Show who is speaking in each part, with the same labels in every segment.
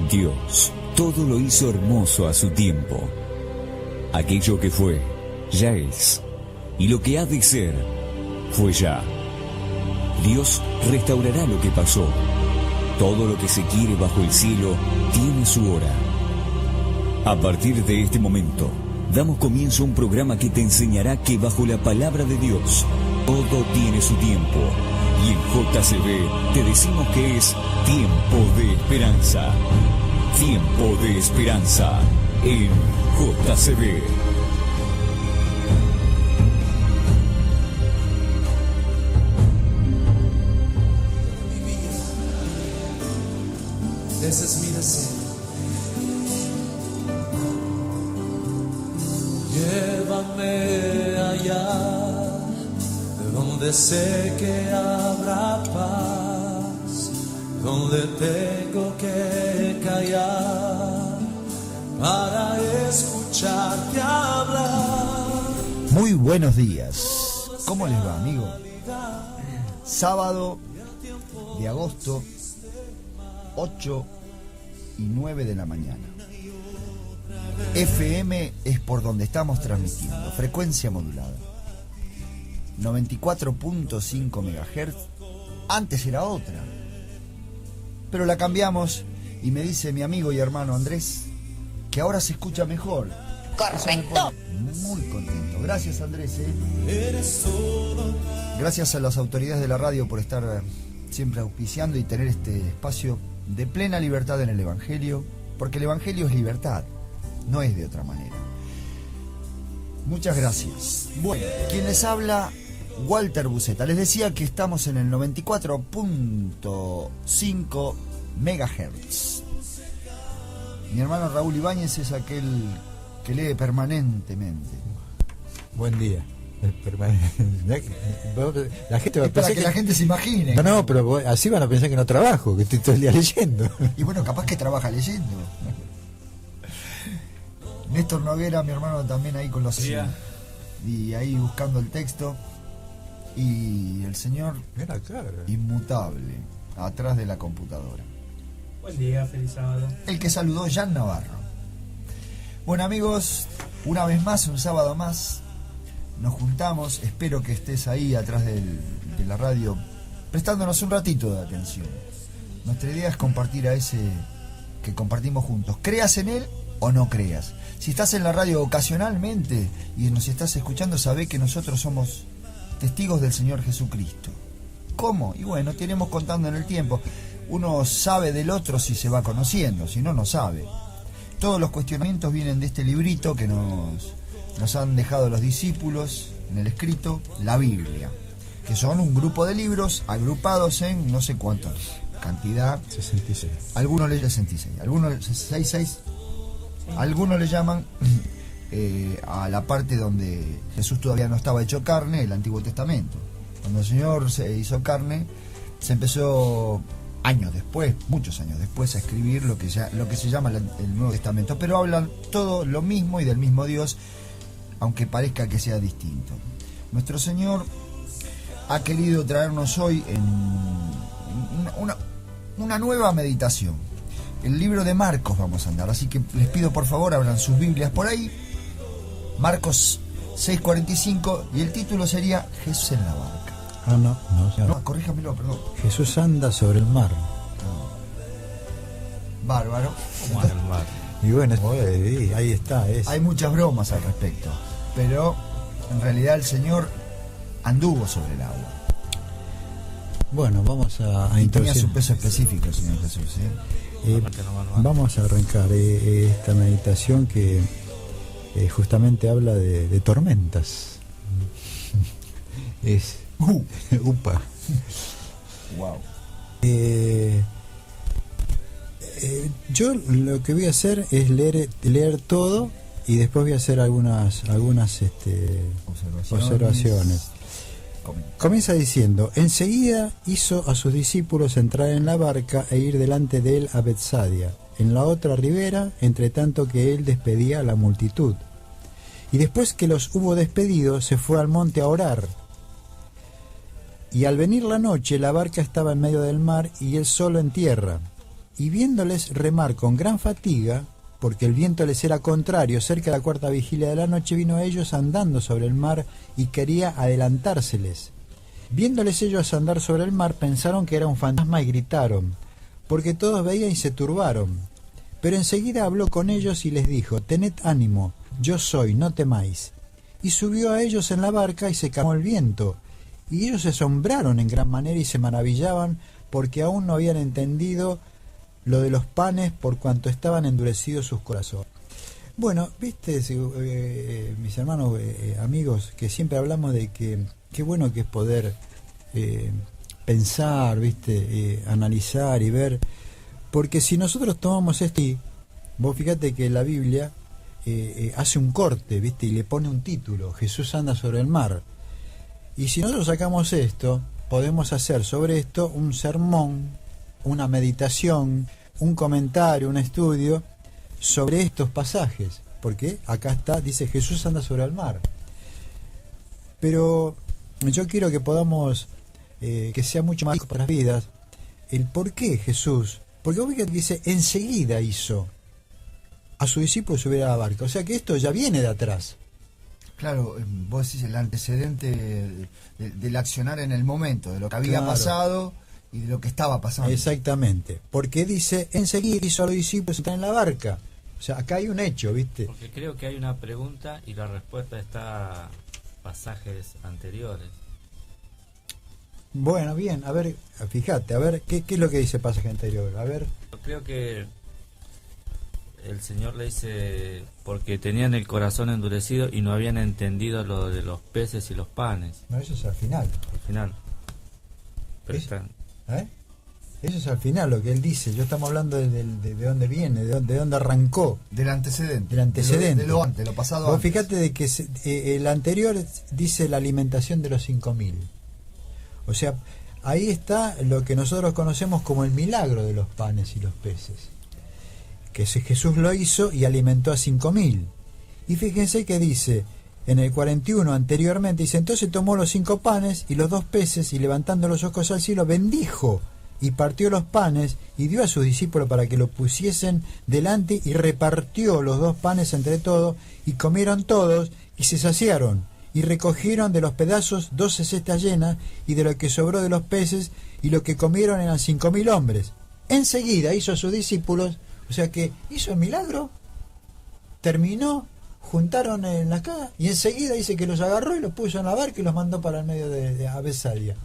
Speaker 1: Dios todo lo hizo hermoso a su tiempo. Aquello que fue, ya es, y lo que ha de ser, fue ya. Dios restaurará lo que pasó. Todo lo que se quiere bajo el cielo tiene su hora. A partir de este momento, damos comienzo a un programa que te enseñará que bajo la palabra de Dios, todo tiene su tiempo. Y en JCB te decimos que es tiempo de esperanza. Tiempo de esperanza en JCB.
Speaker 2: Ese es mi deseo. Llévame allá, donde sé que habrá paz, donde tengo que callar para escucharte hablar.
Speaker 3: Muy buenos días. ¿Cómo les va, amigo? Sábado de agosto, 8 y 9 de la mañana. FM es por donde estamos transmitiendo, frecuencia modulada. 94.5 MHz. Antes era otra, pero la cambiamos y me dice mi amigo y hermano Andrés que ahora se escucha mejor.
Speaker 4: Correcto.
Speaker 3: Muy contento. Gracias, Andrés. Gracias a las autoridades de la radio por estar siempre auspiciando y tener este espacio de plena libertad en el Evangelio, porque el Evangelio es libertad, no es de otra manera. Muchas gracias. Bueno, quien les habla, Walter Buceta. Les decía que estamos en el 94.5 MHz. Mi hermano Raúl Ibáñez es aquel que lee permanentemente.
Speaker 5: Buen día. La gente va a
Speaker 3: para que la gente se imagine.
Speaker 5: No, pero así van a pensar que no trabajo, que estoy todo el día leyendo.
Speaker 3: Y bueno, capaz que trabaja leyendo. Néstor Noguera, mi hermano, también ahí con los... Y ahí buscando el texto. Y el señor inmutable, atrás de la computadora.
Speaker 6: Buen día, feliz sábado.
Speaker 3: El que saludó, Jan Navarro. Bueno, amigos, una vez más, un sábado más, nos juntamos. Espero que estés ahí atrás de la radio, prestándonos un ratito de atención. Nuestra idea es compartir a ese que compartimos juntos. Creas en él o no creas. Si estás en la radio ocasionalmente y nos estás escuchando, sabé que nosotros somos testigos del Señor Jesucristo. ¿Cómo? Y bueno, tenemos contando en el tiempo. Uno sabe del otro si se va conociendo, si no, no sabe. Todos los cuestionamientos vienen de este librito que nos han dejado los discípulos en el escrito, la Biblia, que son un grupo de libros agrupados en no sé cuántos, cantidad.
Speaker 5: 66.
Speaker 3: Algunos le 66, algunos 66, algunos le llaman a la parte donde Jesús todavía no estaba hecho carne, el Antiguo Testamento. Cuando el Señor se hizo carne, se empezó años después, muchos años después, a escribir lo que se llama el Nuevo Testamento, pero hablan todo lo mismo y del mismo Dios, aunque parezca que sea distinto. Nuestro Señor ha querido traernos hoy en una nueva meditación. El libro de Marcos vamos a andar, así que les pido por favor abran sus Biblias por ahí. Marcos 6:45, y el título sería Jesús en la barca.
Speaker 5: No,
Speaker 3: corríjamelo, perdón.
Speaker 5: Jesús anda sobre el mar.
Speaker 3: Bárbaro.
Speaker 5: ¿Cómo anda el mar? Y bueno, ahí está.
Speaker 3: Hay muchas bromas al respecto, pero en realidad el Señor anduvo sobre el agua.
Speaker 5: Bueno, vamos a
Speaker 3: y
Speaker 5: introducir.
Speaker 3: Tenía su peso específico el Señor Jesús.
Speaker 5: Vamos a arrancar esta meditación que justamente habla de tormentas. Es upa.
Speaker 3: Wow.
Speaker 5: Yo lo que voy a hacer es leer todo y después voy a hacer algunas observaciones. Comienza diciendo: enseguida hizo a sus discípulos entrar en la barca e ir delante de él a Betsaida, en la otra ribera, entre tanto que él despedía a la multitud. Y después que los hubo despedido, se fue al monte a orar. Y al venir la noche, la barca estaba en medio del mar y él solo en tierra. y viéndoles remar con gran fatiga, porque el viento les era contrario, cerca de la cuarta vigilia de la noche, vino a ellos andando sobre el mar y quería adelantárseles. Viéndoles ellos andar sobre el mar, pensaron que era un fantasma y gritaron, porque todos veían y se turbaron. Pero enseguida habló con ellos y les dijo: tened ánimo, yo soy, no temáis. Y subió a ellos en la barca y se calmó el viento. Y ellos se asombraron en gran manera y se maravillaban, porque aún no habían entendido lo de los panes, por cuanto estaban endurecidos sus corazones. Bueno, viste, mis hermanos, amigos, que siempre hablamos de que qué bueno que es poder pensar, viste, analizar y ver, porque si nosotros tomamos vos fíjate que la Biblia hace un corte, viste, y le pone un título: Jesús anda sobre el mar. Y si nosotros sacamos esto, podemos hacer sobre esto un sermón, una meditación, un comentario, un estudio sobre estos pasajes, porque acá está, dice: Jesús anda sobre el mar. Pero yo quiero que podamos, que sea mucho más para las vidas, el por qué Jesús, porque vos fíjate que dice: enseguida hizo a su discípulo subir a la barca, o sea que esto ya viene de atrás.
Speaker 3: Claro, vos decís el antecedente del accionar en el momento, de lo que había pasado y de lo que estaba pasando.
Speaker 5: Exactamente, porque dice: enseguida hizo a los discípulos entrar en la barca. O sea, acá hay un hecho, ¿viste?
Speaker 4: Porque creo que hay una pregunta y la respuesta está en pasajes anteriores.
Speaker 5: Bueno, bien, a ver, fíjate, a ver, ¿qué es lo que dice el pasaje anterior? A ver.
Speaker 4: Yo creo que el Señor le dice: porque tenían el corazón endurecido y no habían entendido lo de los peces y los panes.
Speaker 5: No, eso es al final.
Speaker 4: Al final. Pero
Speaker 5: Eso es al final lo que él dice. Yo estamos hablando de dónde viene, de dónde arrancó.
Speaker 3: Del antecedente.
Speaker 5: Del antecedente.
Speaker 3: De lo antes, de lo pasado.
Speaker 5: Vos fíjate de que el anterior dice la alimentación de los 5000. O sea, ahí está lo que nosotros conocemos como el milagro de los panes y los peces. Que Jesús lo hizo y alimentó a 5000. Y fíjense que dice en el 41 anteriormente, dice: entonces tomó los 5 panes y los 2 peces y levantando los ojos al cielo bendijo y partió los panes y dio a sus discípulos para que lo pusiesen delante, y repartió los 2 panes entre todos, y comieron todos y se saciaron, y recogieron de los pedazos 12 cestas llenas, y de lo que sobró de los peces, y lo que comieron eran 5000 hombres. Enseguida hizo a sus discípulos, o sea que hizo el milagro, terminó, juntaron en la casa y enseguida dice que los agarró y los puso en la barca y los mandó para el medio de Besadia.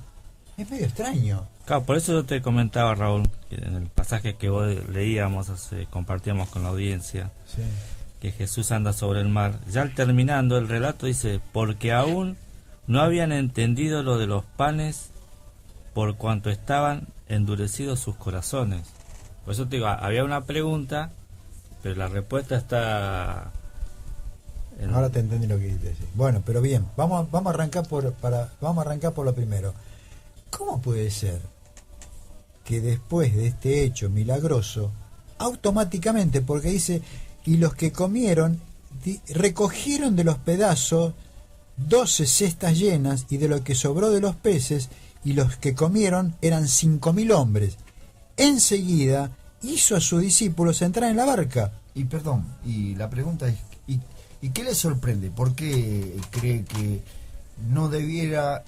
Speaker 5: Es medio extraño.
Speaker 4: Claro, por eso yo te comentaba, Raúl, que en el pasaje que hoy leíamos, compartíamos con la audiencia,
Speaker 5: sí,
Speaker 4: que Jesús anda sobre el mar. Ya al terminando el relato dice: porque aún no habían entendido lo de los panes, por cuanto estaban endurecidos sus corazones. Por eso te digo, había una pregunta, pero la respuesta está...
Speaker 5: Ahora te entendí lo que dices. Bueno, pero bien, vamos a arrancar por lo primero. ¿Cómo puede ser que después de este hecho milagroso, automáticamente, porque dice: y los que comieron recogieron de los pedazos 12 cestas llenas, y de lo que sobró de los peces, y los que comieron eran 5000 hombres? Enseguida hizo a sus discípulos entrar en la barca.
Speaker 3: Y perdón, y la pregunta es: ¿y qué le sorprende? ¿Por qué cree que no debiera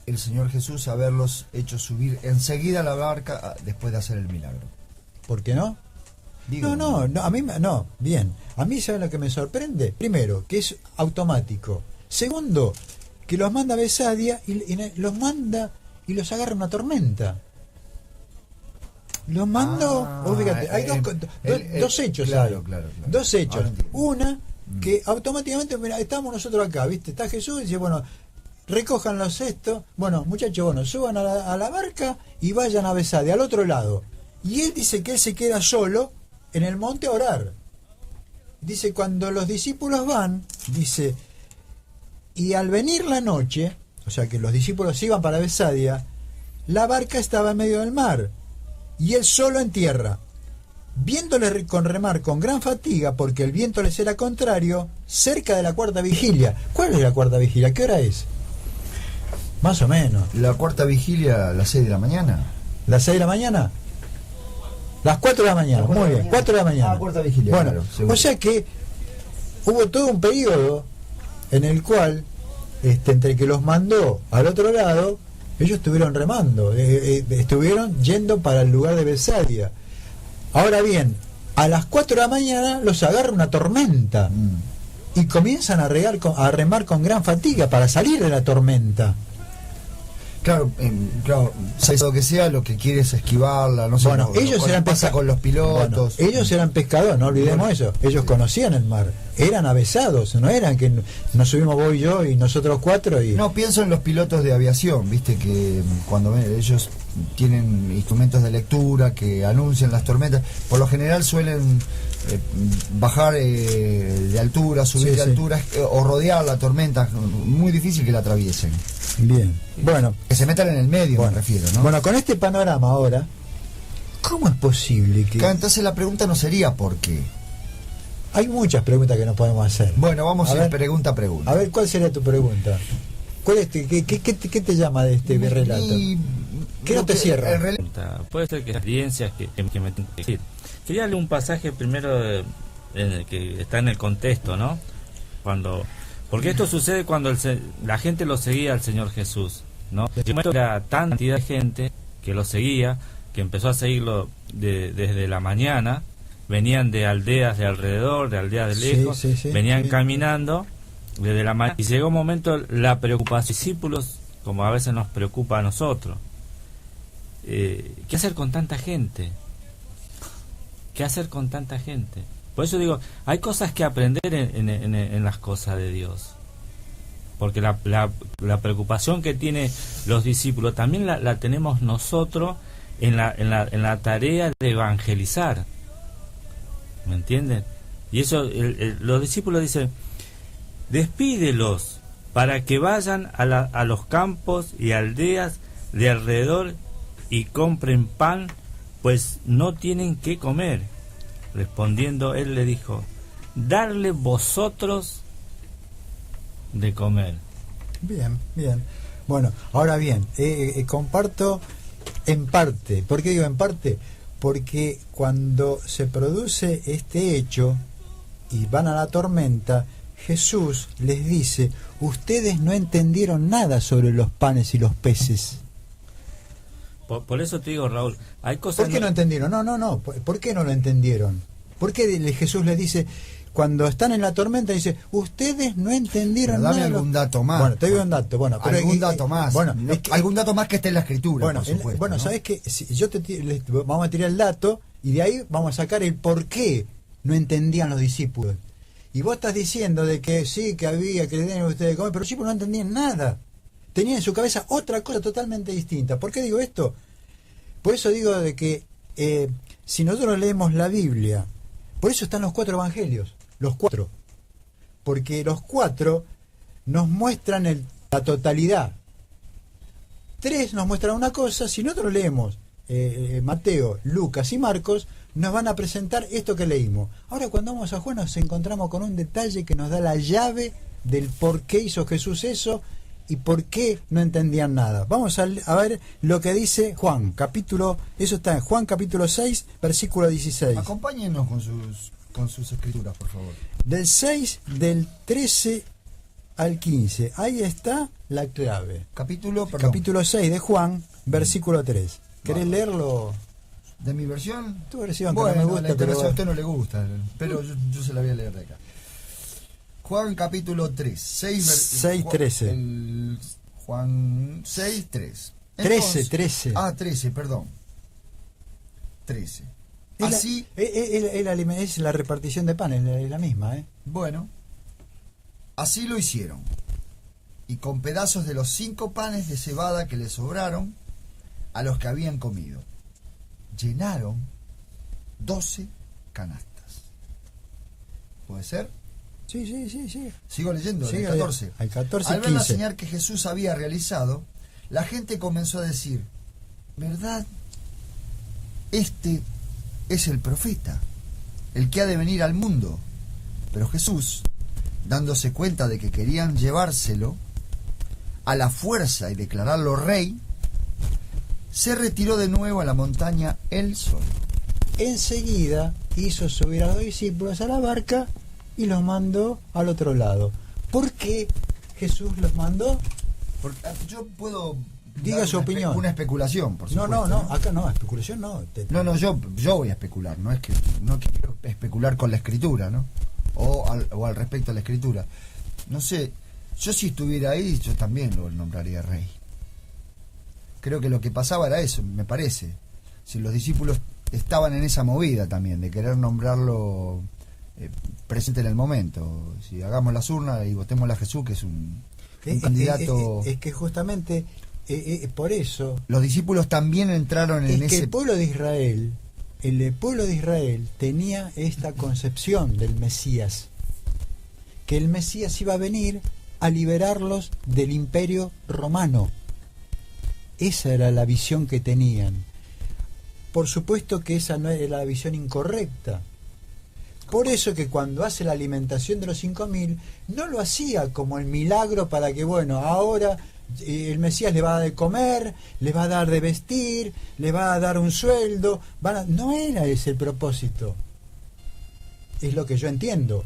Speaker 3: el Señor Jesús haberlos hecho subir enseguida a la barca después de hacer el milagro?
Speaker 5: ¿Por qué no?
Speaker 3: Digo,
Speaker 5: No, a mí no, bien. A mí, ¿saben lo que me sorprende? Primero, que es automático. Segundo, que los manda a Besadia y los manda y los agarra una tormenta. Los mando, vos fíjate, hay dos hechos.
Speaker 3: Claro.
Speaker 5: Dos hechos. Una, que automáticamente, mira, estamos nosotros acá, ¿viste? Está Jesús y dice: bueno, recojan los cestos, bueno, muchachos, bueno, suban a la barca y vayan a Besadia, al otro lado. Y él dice que él se queda solo en el monte a orar. Dice: cuando los discípulos van, dice, y al venir la noche, o sea que los discípulos iban para Besadia, la barca estaba en medio del mar, y él solo en tierra. Viéndole remar con gran fatiga, porque el viento les era contrario, cerca de la cuarta vigilia. ¿Cuál es la cuarta vigilia? ¿Qué hora es? Más o menos.
Speaker 3: La cuarta vigilia a las 6 de la mañana.
Speaker 5: ¿Las 6 de la mañana? Las 4 de la mañana, muy bien, 4 de la mañana.
Speaker 3: Cuarta vigilia,
Speaker 5: bueno,
Speaker 3: claro, seguro.
Speaker 5: o sea que hubo todo un periodo en el cual, entre que los mandó al otro lado, ellos estuvieron remando, estuvieron yendo para el lugar de Betsaida. Ahora bien, a las 4 de la mañana los agarra una tormenta y comienzan a remar con gran fatiga para salir de la tormenta.
Speaker 3: Claro, sea lo que sea, lo que quiere es esquivarla, no sé.
Speaker 5: Bueno, ellos eran
Speaker 3: pasa con los pilotos.
Speaker 5: Bueno, ellos eran pescadores, no olvidemos eso. Ellos conocían el mar, eran avesados, no eran que nos subimos vos y yo y nosotros 4 y...
Speaker 3: No, pienso en los pilotos de aviación, viste que cuando ellos tienen instrumentos de lectura que anuncian las tormentas, por lo general suelen bajar de altura, subir de altura o rodear la tormenta, muy difícil que la atraviesen.
Speaker 5: Bien, bueno.
Speaker 3: Que se metan en el medio, me refiero, ¿no?
Speaker 5: Bueno, con este panorama ahora, ¿cómo es posible que...?
Speaker 3: Claro, entonces la pregunta no sería ¿por qué?
Speaker 5: Hay muchas preguntas que nos podemos hacer.
Speaker 3: Bueno, vamos a ir
Speaker 5: ver,
Speaker 3: pregunta a pregunta.
Speaker 5: A ver, ¿cuál sería tu pregunta? ¿Qué te llama de este relato? ¿Qué no te cierra?
Speaker 4: Puede ser que experiencias que me tengo que decir. Quería leer un pasaje primero que está en el contexto, ¿no? Porque esto sucede cuando la gente lo seguía al Señor Jesús, ¿no? Era tanta cantidad de gente que lo seguía, que empezó a seguirlo desde la mañana, venían de aldeas de alrededor, de aldeas de lejos, venían caminando desde la mañana, y llegó un momento la preocupación de los discípulos, como a veces nos preocupa a nosotros. ¿Qué hacer con tanta gente? ¿Qué hacer con tanta gente? Por eso digo, hay cosas que aprender en las cosas de Dios. Porque la preocupación que tienen los discípulos también la tenemos nosotros en la tarea de evangelizar. ¿Me entienden? Y eso, los discípulos dicen, despídelos para que vayan a los campos y aldeas de alrededor y compren pan, pues no tienen qué comer. Respondiendo él le dijo, darle vosotros de comer.
Speaker 5: Bien, bien. Bueno, ahora bien, comparto en parte. ¿Por qué digo en parte? Porque cuando se produce este hecho y van a la tormenta, Jesús les dice, ustedes no entendieron nada sobre los panes y los peces.
Speaker 4: Por eso te digo, Raúl, hay cosas...
Speaker 5: ¿Por qué no entendieron? No. ¿Por qué no lo entendieron? ¿Por qué Jesús les dice, cuando están en la tormenta, dice, ustedes no entendieron nada?
Speaker 3: Dame algún dato más.
Speaker 5: Bueno, te doy un dato. Bueno, pero
Speaker 3: algún dato más.
Speaker 5: Bueno,
Speaker 3: algún dato más que esté en la escritura,
Speaker 5: bueno,
Speaker 3: por supuesto,
Speaker 5: bueno,
Speaker 3: ¿no?
Speaker 5: ¿sabes qué? Si yo vamos a tirar el dato y de ahí vamos a sacar el por qué no entendían los discípulos. Y vos estás diciendo de que sí, que había que le den a ustedes de comer, pero los discípulos no entendían nada. Tenían en su cabeza otra cosa totalmente distinta. ¿Por qué digo esto? Por eso digo de que si nosotros leemos la Biblia, por eso están los 4 evangelios, los 4, porque los 4 nos muestran la totalidad. 3 nos muestran una cosa, si nosotros leemos Mateo, Lucas y Marcos, nos van a presentar esto que leímos. Ahora cuando vamos a Juan nos encontramos con un detalle que nos da la llave del por qué hizo Jesús eso y por qué no entendían nada. Vamos a ver lo que dice Juan, eso está en Juan capítulo 6, versículo 16.
Speaker 3: Acompáñenos con sus escrituras, por favor.
Speaker 5: Del 13 al 15, ahí está la clave. Capítulo 6 de Juan, versículo 3. ¿Querés leerlo?
Speaker 3: ¿De mi versión?
Speaker 5: Tu versión,
Speaker 3: bueno,
Speaker 5: que no me gusta,
Speaker 3: la
Speaker 5: pero
Speaker 3: a usted no le gusta, pero yo se la voy a leer de acá. Juan capítulo 3,
Speaker 5: 6:13.
Speaker 3: Juan 6:3.
Speaker 5: 13.
Speaker 3: Ah, 13, perdón. 13. Así
Speaker 5: es la repartición de pan, es la misma, ¿eh?
Speaker 3: Bueno, así lo hicieron. Y con pedazos de los 5 panes de cebada que les sobraron a los que habían comido, llenaron 12 canastas. ¿Puede ser?
Speaker 5: Sí.
Speaker 3: Sigo leyendo,
Speaker 5: sí,
Speaker 3: el 14.
Speaker 5: Al 14
Speaker 3: Al ver
Speaker 5: 15.
Speaker 3: la señal que Jesús había realizado, la gente comenzó a decir, ¿verdad? Este es el profeta, el que ha de venir al mundo. Pero Jesús, dándose cuenta de que querían llevárselo a la fuerza y declararlo rey, se retiró de nuevo a la montaña él solo.
Speaker 5: enseguida hizo subir a los discípulos a la barca y los mandó al otro lado. ¿Por qué Jesús los mandó?
Speaker 3: Porque yo puedo
Speaker 5: diga su opinión.
Speaker 3: Una especulación, por supuesto.
Speaker 5: No, acá no, especulación no.
Speaker 3: Yo voy a especular, no es que no quiero especular con la escritura, ¿no? O al respecto a la escritura. No sé, yo si estuviera ahí, yo también lo nombraría rey. Creo que lo que pasaba era eso, me parece. Si los discípulos estaban en esa movida también, de querer nombrarlo presente en el momento. Si hagamos las urnas y votémosle a Jesús, que es un candidato...
Speaker 5: Es que justamente por eso...
Speaker 3: Los discípulos también entraron en ese...
Speaker 5: el pueblo de Israel tenía esta concepción del Mesías, que el Mesías iba a venir a liberarlos del imperio romano. Esa era la visión que tenían. Por supuesto que esa no era la visión incorrecta. Por eso que cuando hace la alimentación de los 5.000, no lo hacía como el milagro para que, bueno, ahora el Mesías le va a dar de comer, le va a dar de vestir, le va a dar un sueldo. No era ese el propósito. Es lo que yo entiendo.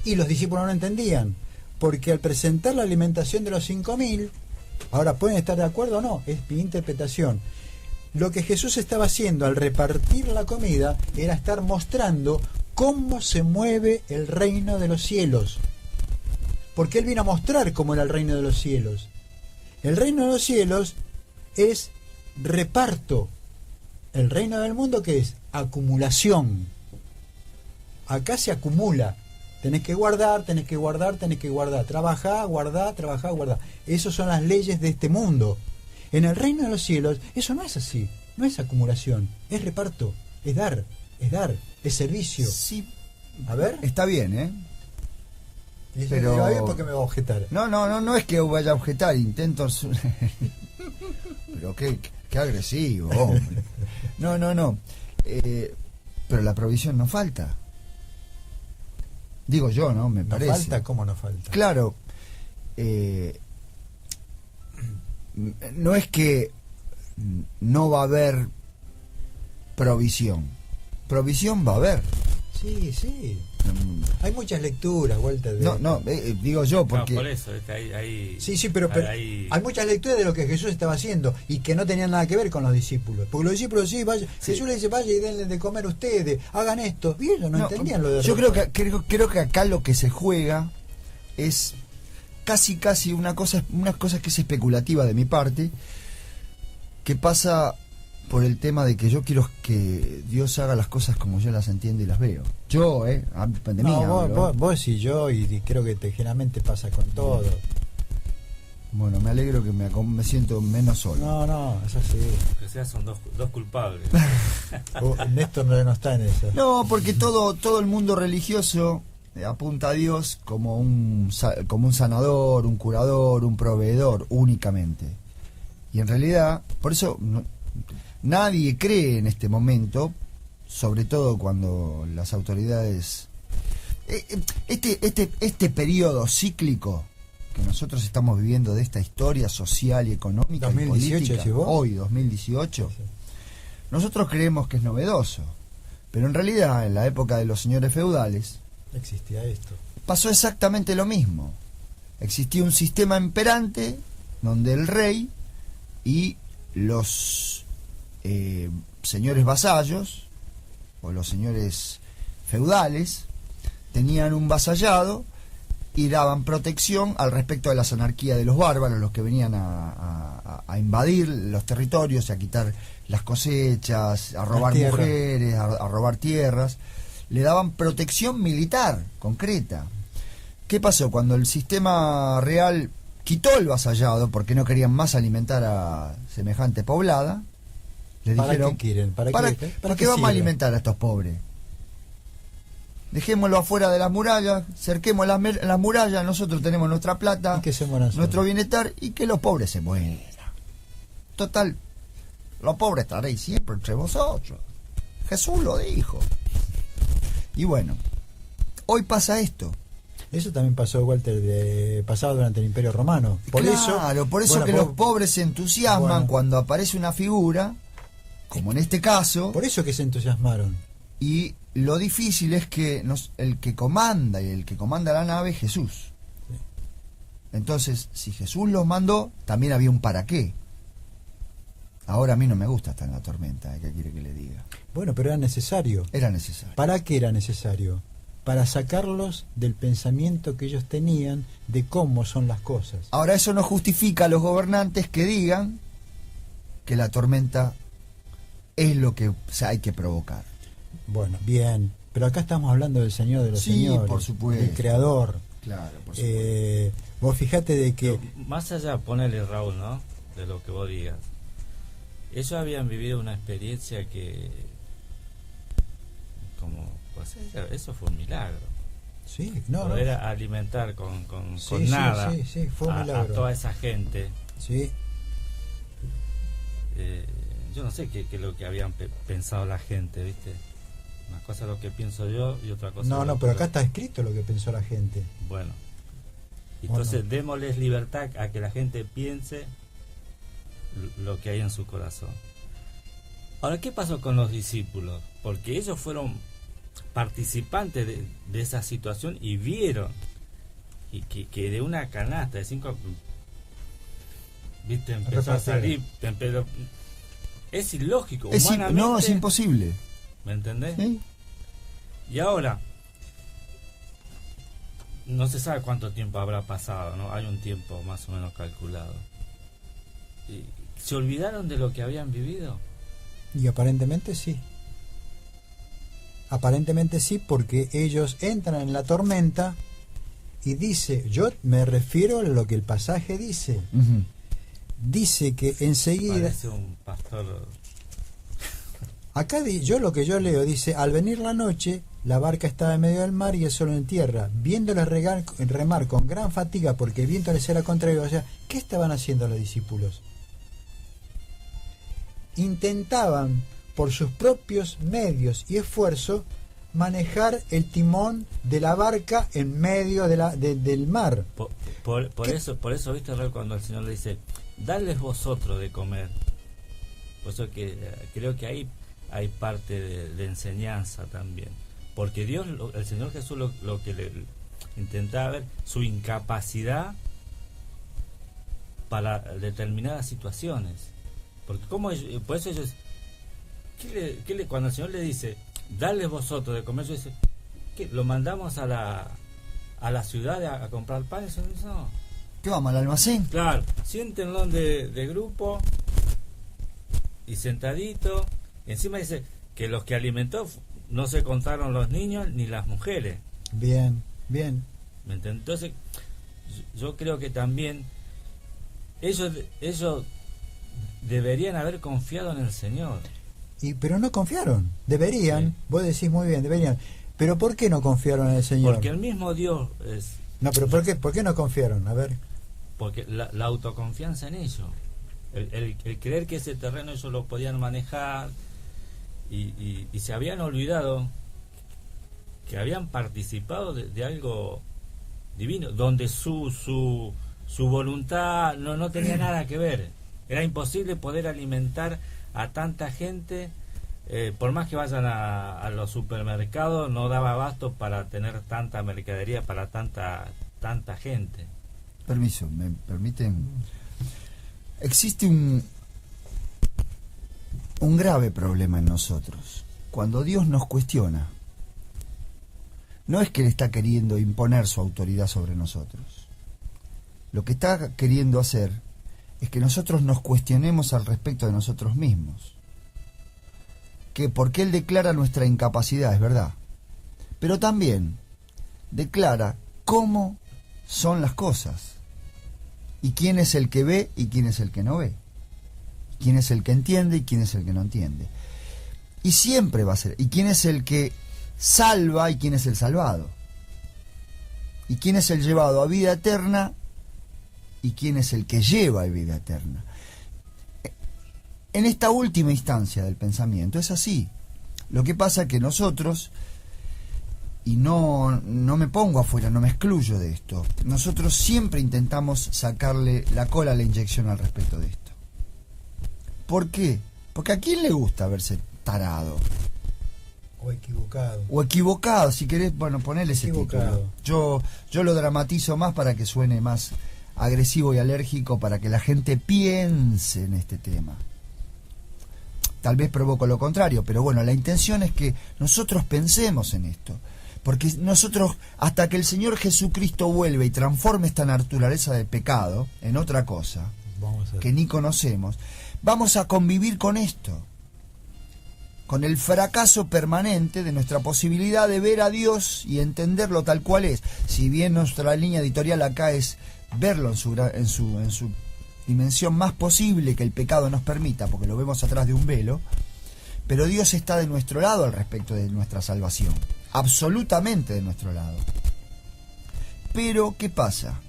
Speaker 5: Y los discípulos no entendían. Porque al presentar la alimentación de los 5.000, ahora pueden estar de acuerdo o no, es mi interpretación. Lo que Jesús estaba haciendo al repartir la comida era estar mostrando cómo se mueve el reino de los cielos. Porque Él vino a mostrar cómo era el reino de los cielos. El reino de los cielos es reparto. El reino del mundo, ¿qué es? Acumulación. Acá se acumula. Tenés que guardar, tenés que guardar, tenés que guardar. Trabajar, guardar, trabajar, guardar. Esas son las leyes de este mundo. En el reino de los cielos, eso no es así. No es acumulación, es reparto, es dar, es servicio.
Speaker 3: Sí.
Speaker 5: A ver.
Speaker 3: Está bien, ¿eh?
Speaker 5: Pero porque me va a objetar.
Speaker 3: No es que vaya a objetar, intento... Pero qué agresivo, hombre. No. Pero la provisión no falta. Digo yo, ¿no? Me parece.
Speaker 5: ¿No falta? ¿Cómo no falta?
Speaker 3: Claro. No es que no va a haber provisión. Provisión va a haber.
Speaker 5: Sí. Hay muchas lecturas, Walter.
Speaker 3: Digo yo, porque...
Speaker 4: No, por eso, es que hay...
Speaker 5: Sí, pero hay muchas lecturas de lo que Jesús estaba haciendo y que no tenían nada que ver con los discípulos. Porque los discípulos, Jesús le dice, vaya y denle de comer ustedes, hagan esto. Y ellos no entendían lo de...
Speaker 3: Yo creo que acá lo que se juega es casi una cosa que es especulativa de mi parte, que pasa por el tema de que yo quiero que Dios haga las cosas como yo las entiendo y las veo. Yo, de mí.
Speaker 5: Vos y yo, y creo que generalmente pasa con todo.
Speaker 3: Bueno, me alegro que me siento menos solo.
Speaker 5: No, es así.
Speaker 4: Que sea son dos culpables.
Speaker 5: Néstor no está en eso.
Speaker 3: No, porque todo el mundo religioso apunta a Dios como un sanador, un curador, un proveedor, únicamente. Y en realidad, por eso... Nadie cree en este momento, sobre todo cuando las autoridades... Este periodo cíclico que nosotros estamos viviendo de esta historia social y económica
Speaker 5: 2018,
Speaker 3: y política, hoy 2018, sí. Nosotros creemos que es novedoso, pero en realidad en la época de los señores feudales
Speaker 5: existía esto.
Speaker 3: Pasó exactamente lo mismo. Existía un sistema imperante donde el rey y los señores vasallos o los señores feudales tenían un vasallado y daban protección al respecto de las anarquías de los bárbaros, los que venían a invadir los territorios, a quitar las cosechas, a robar mujeres, a robar tierras. Le daban protección militar concreta. ¿Qué pasó? Cuando el sistema real quitó el vasallado porque no querían más alimentar a semejante poblada, le dijeron,
Speaker 5: ¿qué quieren? ¿Para
Speaker 3: qué vamos a alimentar a estos pobres? Dejémoslo afuera de las murallas, cerquemos las murallas, nosotros tenemos nuestra plata,
Speaker 5: y que se mueran
Speaker 3: nuestro bienestar, y que los pobres se mueran. Total, los pobres estaréis siempre entre vosotros. Jesús lo dijo. Y bueno, hoy pasa esto.
Speaker 5: Eso también pasó, Walter, pasaba durante el Imperio Romano. Por eso
Speaker 3: los pobres se entusiasman cuando aparece una figura como en este caso.
Speaker 5: Por eso que se entusiasmaron.
Speaker 3: Y lo difícil es que el que comanda y el que comanda la nave es Jesús.
Speaker 5: Sí.
Speaker 3: Entonces, si Jesús los mandó, también había un para qué. Ahora a mí no me gusta estar en la tormenta, ¿qué quiere que le diga?
Speaker 5: Bueno, pero era necesario.
Speaker 3: Era necesario.
Speaker 5: ¿Para qué era necesario? Para sacarlos del pensamiento que ellos tenían de cómo son las cosas.
Speaker 3: Ahora eso no justifica a los gobernantes que digan que la tormenta es lo que hay que provocar.
Speaker 5: Bueno, bien, pero acá estamos hablando del Señor de los señores,
Speaker 3: por supuesto.
Speaker 5: del Creador.
Speaker 3: Claro, por supuesto.
Speaker 5: Vos fijate de que...
Speaker 4: Pero más allá, ponele, Raúl, ¿no?, de lo que vos digas, ellos habían vivido una experiencia que, como, pues eso fue un milagro.
Speaker 5: Sí, no,
Speaker 4: Poder
Speaker 5: no.
Speaker 4: alimentar con
Speaker 5: Sí,
Speaker 4: nada
Speaker 5: sí, fue un
Speaker 4: a
Speaker 5: milagro.
Speaker 4: toda esa gente.
Speaker 5: Sí,
Speaker 4: Yo no sé qué es lo que habían pensado la gente, ¿viste? Una cosa es lo que pienso yo y otra cosa
Speaker 5: no,
Speaker 4: es lo
Speaker 5: pero
Speaker 4: que-
Speaker 5: acá está escrito lo que pensó la gente.
Speaker 4: Bueno, entonces
Speaker 5: no?
Speaker 4: démosles libertad a que la gente piense lo que hay en su corazón. Ahora, ¿qué pasó con los discípulos? Porque ellos fueron participantes de esa situación y vieron y que de una canasta de 5, ¿viste? Empezó a salir, pero es ilógico, humanamente.
Speaker 3: No, es imposible.
Speaker 4: ¿Me entendés?
Speaker 3: ¿Sí?
Speaker 4: Y ahora, no se sabe cuánto tiempo habrá pasado, ¿no? Hay un tiempo más o menos calculado. ¿Y se olvidaron de lo que habían vivido?
Speaker 5: Y aparentemente sí. Aparentemente sí, porque ellos entran en la tormenta y dice, yo me refiero a lo que el pasaje dice.
Speaker 3: Ujú.
Speaker 5: Dice que enseguida...
Speaker 4: Parece un pastor.
Speaker 5: Acá yo lo que yo leo dice, al venir la noche, la barca estaba en medio del mar y él solo en tierra, viéndoles remar con gran fatiga porque el viento les era contrario. O sea, ¿qué estaban haciendo los discípulos? Intentaban por sus propios medios y esfuerzo manejar el timón de la barca en medio del mar.
Speaker 4: Por eso, viste, Raúl, cuando el Señor le dice, dadles vosotros de comer. Por eso que creo que ahí hay parte de enseñanza también. Porque Dios, el Señor Jesús, lo que le intentaba ver, su incapacidad para determinadas situaciones. Porque por eso ellos, cuando el Señor le dice, darles vosotros de comer, ellos dicen, ¿qué? ¿Lo mandamos a la ciudad a comprar pan? Eso no.
Speaker 3: ¿Qué vamos al almacén?
Speaker 4: Claro, siéntenlo de grupo y sentadito. Encima dice que los que alimentó no se contaron los niños ni las mujeres.
Speaker 5: Bien, bien.
Speaker 4: ¿Me entiendes? Entonces, yo creo que también ellos deberían haber confiado en el Señor.
Speaker 5: Pero no confiaron. Deberían,
Speaker 4: Sí.
Speaker 5: Vos decís muy bien, deberían. Pero ¿por qué no confiaron en el Señor?
Speaker 4: Porque el mismo Dios es...
Speaker 5: No, pero ¿por qué no confiaron? A ver.
Speaker 4: Porque la autoconfianza en ellos. El creer que ese terreno ellos lo podían manejar y se habían olvidado que habían participado de algo divino, donde su voluntad no tenía nada que ver. Era imposible poder alimentar a tanta gente, por más que vayan a los supermercados, no daba abasto para tener tanta mercadería para tanta gente.
Speaker 3: Permiso, ¿me permiten? Existe un grave problema en nosotros. Cuando Dios nos cuestiona, no es que Él está queriendo imponer su autoridad sobre nosotros. Lo que está queriendo hacer es que nosotros nos cuestionemos al respecto de nosotros mismos. Que porque Él declara nuestra incapacidad, es verdad. Pero también declara cómo son las cosas. Y quién es el que ve y quién es el que no ve. Quién es el que entiende y quién es el que no entiende. Y siempre va a ser. Y quién es el que salva y quién es el salvado. Y quién es el llevado a vida eterna y quién es el que lleva a vida eterna. En esta última instancia del pensamiento es así. Lo que pasa es que nosotros, y no me pongo afuera, no me excluyo de esto, nosotros siempre intentamos sacarle la cola a la inyección al respecto de esto. ¿Por qué? Porque ¿a quién le gusta verse tarado?
Speaker 5: O equivocado.
Speaker 3: O equivocado, si querés, bueno, ponele ese título. Yo lo dramatizo más para que suene más agresivo y alérgico, para que la gente piense en este tema. Tal vez provoco lo contrario, pero bueno, la intención es que nosotros pensemos en esto. Porque nosotros, hasta que el Señor Jesucristo vuelva y transforme esta naturaleza de pecado en otra cosa que ni conocemos, vamos a convivir con esto, con el fracaso permanente de nuestra posibilidad de ver a Dios y entenderlo tal cual es. Si bien nuestra línea editorial acá es verlo en su dimensión más posible que el pecado nos permita, porque lo vemos atrás de un velo, pero Dios está de nuestro lado al respecto de nuestra salvación, absolutamente de nuestro lado. Pero, ¿qué pasa?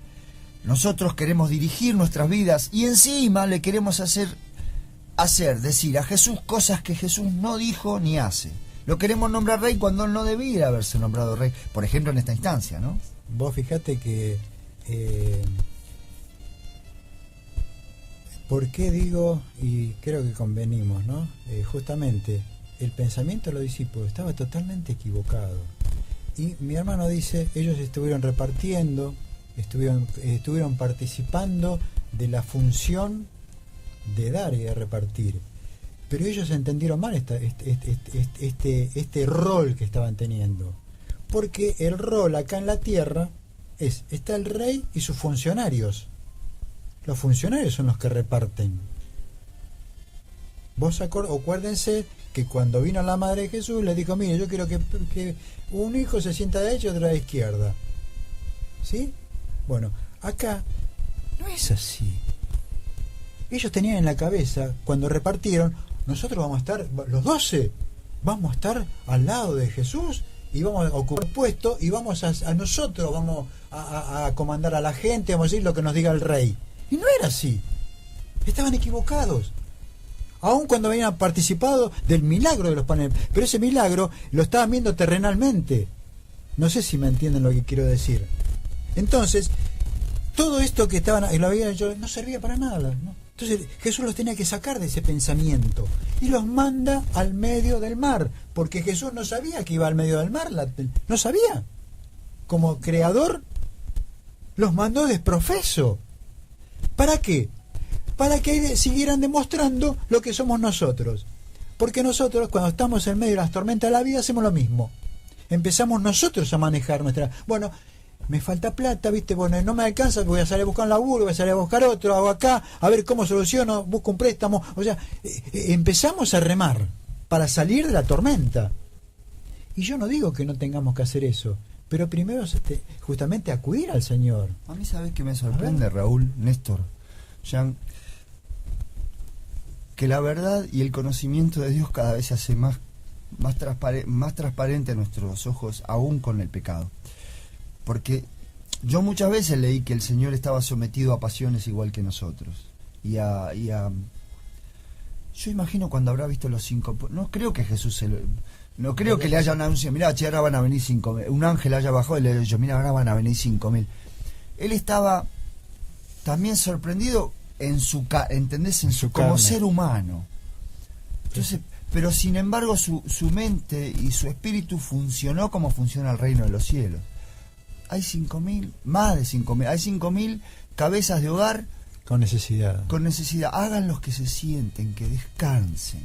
Speaker 3: Nosotros queremos dirigir nuestras vidas y encima le queremos decir a Jesús cosas que Jesús no dijo ni hace. Lo queremos nombrar rey cuando él no debía haberse nombrado rey, por ejemplo en esta instancia, ¿no?
Speaker 5: Vos fijate que ¿por qué digo, y creo que convenimos, ¿no? Justamente el pensamiento de los discípulos estaba totalmente equivocado. Y mi hermano dice, ellos estuvieron repartiendo, estuvieron participando de la función de dar y de repartir, pero ellos entendieron mal este rol que estaban teniendo, porque el rol acá en la tierra está el rey y sus funcionarios. Los funcionarios son los que reparten. Vos acuérdense que cuando vino la madre de Jesús le dijo, mire, yo quiero que un hijo se sienta de derecha y otro de izquierda, ¿sí? Bueno, acá no es así. Ellos tenían en la cabeza, cuando repartieron, nosotros vamos a estar, los 12, vamos a estar al lado de Jesús y vamos a ocupar puesto y vamos nosotros vamos a comandar a la gente, vamos a decir lo que nos diga el rey. Y no era así. Estaban equivocados. Aun cuando habían participado del milagro de los panes, pero ese milagro lo estaban viendo terrenalmente. No sé si me entienden lo que quiero decir. Entonces, todo esto que estaban y lo habían hecho no servía para nada, ¿no? Entonces Jesús los tenía que sacar de ese pensamiento y los manda al medio del mar, porque Jesús no sabía que iba al medio del mar, no sabía. Como creador los mandó desprofeso. ¿Para qué? Para que siguieran demostrando lo que somos nosotros. Porque nosotros, cuando estamos en medio de las tormentas de la vida, hacemos lo mismo. Empezamos nosotros a manejar nuestra... Bueno, me falta plata, ¿viste? Bueno, no me alcanza, voy a salir a buscar un laburo, voy a salir a buscar otro, hago acá, a ver cómo soluciono, busco un préstamo. O sea, empezamos a remar para salir de la tormenta. Y yo no digo que no tengamos que hacer eso, pero primero justamente acudir al Señor.
Speaker 3: A mí, ¿sabés qué me sorprende, Raúl, Néstor, Jean? Que la verdad y el conocimiento de Dios cada vez se hace más transparente a nuestros ojos, aún con el pecado. Porque yo muchas veces leí que el Señor estaba sometido a pasiones igual que nosotros. Yo imagino cuando habrá visto los 5... No creo que Jesús no creo que le hayan anunciado, mirá, che, ahora van a venir 5.000. Un ángel haya bajado y le haya dicho, mira, ahora van a venir 5.000. Él estaba también sorprendido ¿entendés? Como
Speaker 5: carne.
Speaker 3: ser humano. Entonces, pero sin embargo su mente y su espíritu funcionó como funciona el reino de los cielos. Hay 5.000, más de 5.000, hay 5.000 cabezas de hogar
Speaker 5: con necesidad.
Speaker 3: Hagan los que se sienten, que descansen.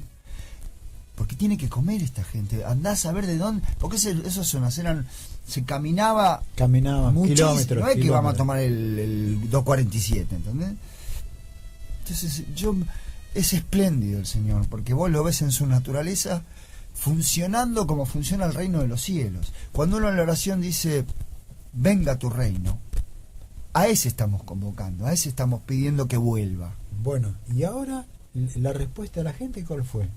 Speaker 3: Porque tiene que comer esta gente. Andá a saber de dónde. Porque esos zonas se caminaba muchísimo.
Speaker 5: Kilómetros.
Speaker 3: No es que vamos a tomar el 247, ¿entendés? Entonces, es espléndido el Señor, porque vos lo ves en su naturaleza funcionando como funciona el reino de los cielos. Cuando uno en la oración dice, venga tu reino, a ese estamos convocando, a ese estamos pidiendo que vuelva.
Speaker 5: Bueno, y ahora la respuesta de la gente, ¿cuál fue?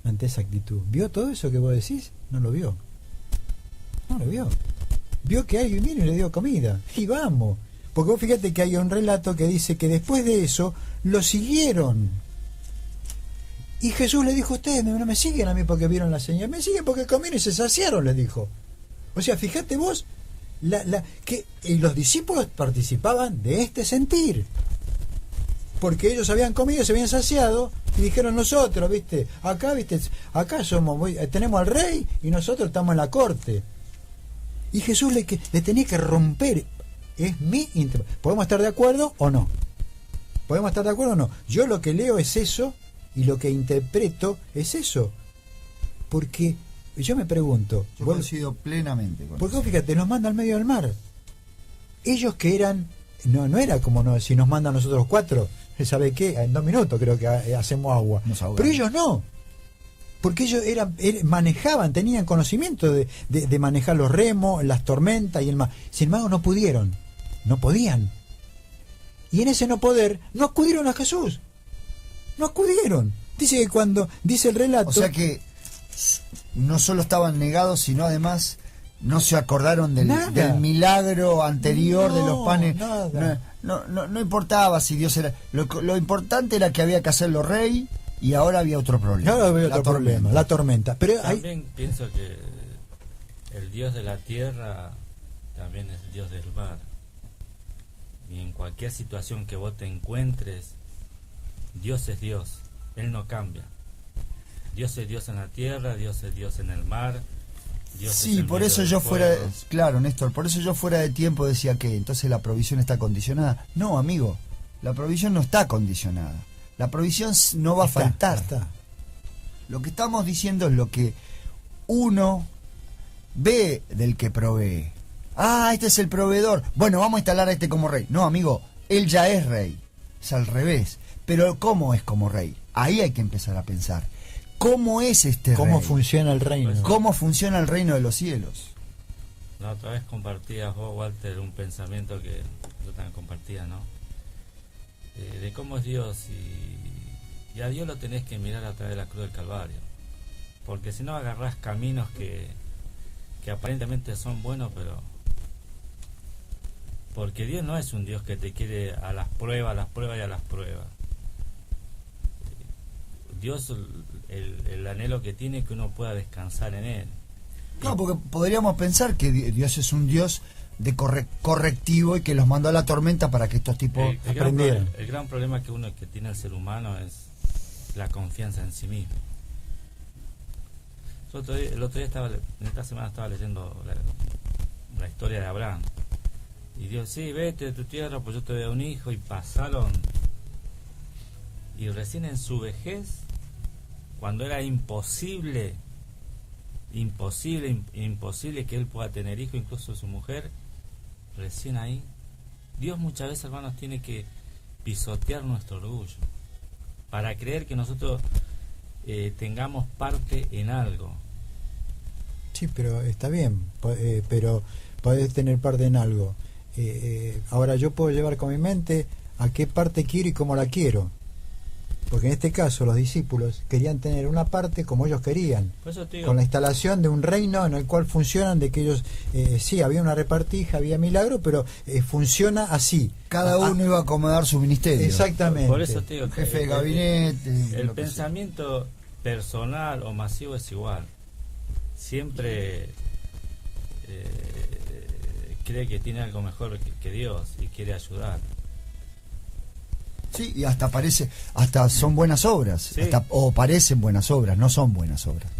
Speaker 5: Ante esa actitud. ¿Vio todo eso que vos decís? No lo vio. No lo vio. Vio que alguien vino y le dio comida. Y vamos. Porque vos fíjate que hay un relato que dice que después de eso lo siguieron. Y Jesús le dijo, ustedes no me siguen a mí porque vieron la señal, me siguen porque comieron y se saciaron, le dijo. O sea, fíjate vos y los discípulos participaban de este sentir. porque ellos habían comido, se habían saciado y dijeron nosotros, viste, acá somos, tenemos al rey y nosotros estamos en la corte. Y Jesús le tenía que romper. Es mi ¿podemos estar de acuerdo o no? ¿Podemos estar de acuerdo o no? Yo lo que leo es eso y lo que interpreto es eso. Porque yo me pregunto,
Speaker 3: yo coincido plenamente con
Speaker 5: porque
Speaker 3: eso.
Speaker 5: Fíjate, nos manda al medio del mar. Ellos que eran, no era como si nos mandan nosotros 4, ¿sabe qué? En 2 minutos creo que hacemos agua. Pero ellos no. Porque ellos manejaban, tenían conocimiento de manejar los remos, las tormentas y el mar. Sin embargo, no pudieron, no podían. Y en ese no poder, no acudieron a Jesús. No acudieron. Dice que cuando, dice el relato...
Speaker 3: O sea que no solo estaban negados, sino además no se acordaron del milagro anterior, de los panes. No importaba si Dios era... Lo importante era que había que hacerlo rey... Y ahora había otro problema.
Speaker 5: Ahora había otro problema, la tormenta. Pero
Speaker 4: también pienso que el Dios de la tierra también es el Dios del mar. Y en cualquier situación que vos te encuentres, Dios es Dios. Él no cambia. Dios es Dios en la tierra, Dios es Dios en el mar. Dios
Speaker 3: sí, es por eso yo fuera... Claro, Néstor, por eso yo fuera de tiempo decía que entonces la provisión está condicionada. No, amigo, la provisión no está condicionada. La provisión no va a faltar. Lo que estamos diciendo es lo que uno ve del que provee. Este es el proveedor. Bueno, vamos a instalar a este como rey. No, amigo, él ya es rey. Es al revés. Pero ¿cómo es como rey? Ahí hay que empezar a pensar. ¿Cómo es este
Speaker 5: ¿Cómo
Speaker 3: rey?
Speaker 5: funciona el reino?
Speaker 3: ¿Cómo funciona el reino de los cielos?
Speaker 4: La otra vez compartías vos, Walter, un pensamiento que yo también compartía, ¿no? De cómo es Dios, y a Dios lo tenés que mirar a través de la cruz del Calvario, porque si no agarrás caminos que aparentemente son buenos, pero porque Dios no es un Dios que te quiere a las pruebas y a las pruebas. Dios, el anhelo que tiene es que uno pueda descansar en Él.
Speaker 3: Claro, porque podríamos pensar que Dios es un Dios de correctivo y que los mandó a la tormenta para que estos tipos aprendieran.
Speaker 4: El gran problema que tiene el ser humano es la confianza en sí mismo. El otro día en esta semana estaba leyendo la historia de Abraham, y Dios, sí, vete de tu tierra, pues yo te doy un hijo, y pasaron, y recién en su vejez, cuando era imposible que él pueda tener hijo, incluso su mujer, recién ahí, Dios muchas veces, hermanos, tiene que pisotear nuestro orgullo para creer que nosotros tengamos parte en algo.
Speaker 5: Sí, pero está bien, pero podés tener parte en algo. Ahora yo puedo llevar con mi mente a qué parte quiero y cómo la quiero. Porque en este caso los discípulos querían tener una parte como ellos querían, con la instalación de un reino en el cual funcionan, de que ellos, sí, había una repartija, había milagro, pero funciona así.
Speaker 3: Cada uno iba a acomodar su ministerio.
Speaker 5: Exactamente.
Speaker 4: Por eso te digo,
Speaker 3: jefe de gabinete.
Speaker 4: El pensamiento personal o masivo es igual. Siempre cree que tiene algo mejor que Dios y quiere ayudar.
Speaker 3: Sí, y hasta son buenas obras,
Speaker 4: sí.
Speaker 3: O parecen buenas obras, no son buenas obras.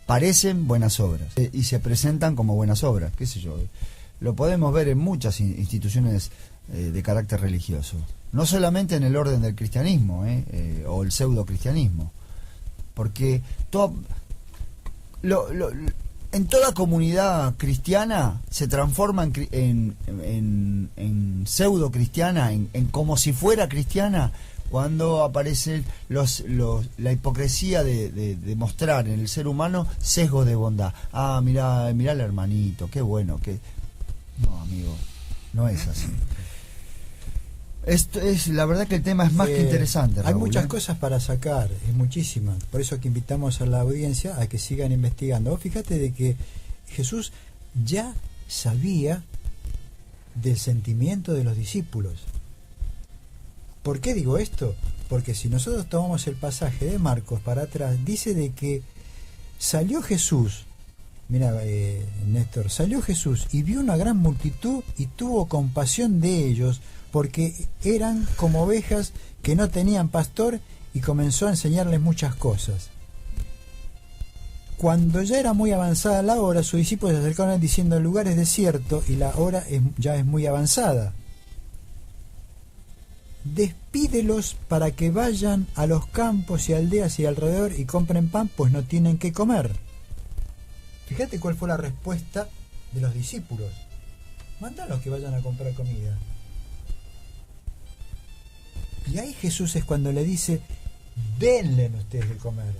Speaker 3: Parecen buenas obras y se presentan como buenas obras, qué sé yo. Lo podemos ver en muchas instituciones de carácter religioso, no solamente en el orden del cristianismo o el pseudo cristianismo, porque en toda comunidad cristiana se transforma en pseudo cristiana, en como si fuera cristiana, cuando aparece la hipocresía de mostrar en el ser humano sesgos de bondad. Mirá el hermanito, qué bueno, no, amigo, no es así. Esto es, la verdad que el tema es más que interesante, Raúl.
Speaker 5: Hay muchas cosas para sacar, es muchísimas. Por eso que invitamos a la audiencia a que sigan investigando. Vos fíjate de que Jesús ya sabía del sentimiento de los discípulos. ¿Por qué digo esto? Porque si nosotros tomamos el pasaje de Marcos para atrás, dice de que salió Jesús Mira, Néstor, salió Jesús y vio una gran multitud y tuvo compasión de ellos, porque eran como ovejas que no tenían pastor, y comenzó a enseñarles muchas cosas. Cuando ya era muy avanzada la hora, sus discípulos se acercaron a él diciendo: el lugar es desierto y la hora ya es muy avanzada. Despídelos para que vayan a los campos y aldeas y alrededor y compren pan, pues no tienen qué comer. Fíjate cuál fue la respuesta de los discípulos: mándalos que vayan a comprar comida. Y ahí Jesús es cuando le dice: denle ustedes de comer.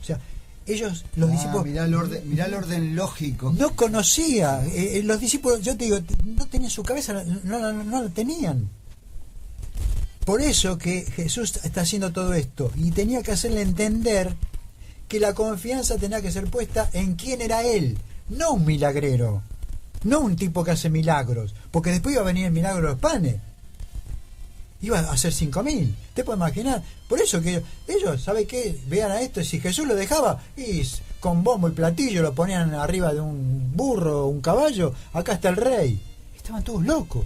Speaker 5: O sea, ellos, los discípulos...
Speaker 3: Mirá el orden lógico.
Speaker 5: No conocía. Los discípulos, yo te digo, no tenían su cabeza, no la tenían. Por eso que Jesús está haciendo todo esto. Y tenía que hacerle entender que la confianza tenía que ser puesta en quién era Él. No un milagrero. No un tipo que hace milagros. Porque después iba a venir el milagro de los panes. Iba a hacer 5.000. ¿Te puedes imaginar? Por eso que ellos, ¿sabe qué? Vean a esto, si Jesús lo dejaba, y con bombo y platillo lo ponían arriba de un burro o un caballo, acá está el rey. Estaban todos locos.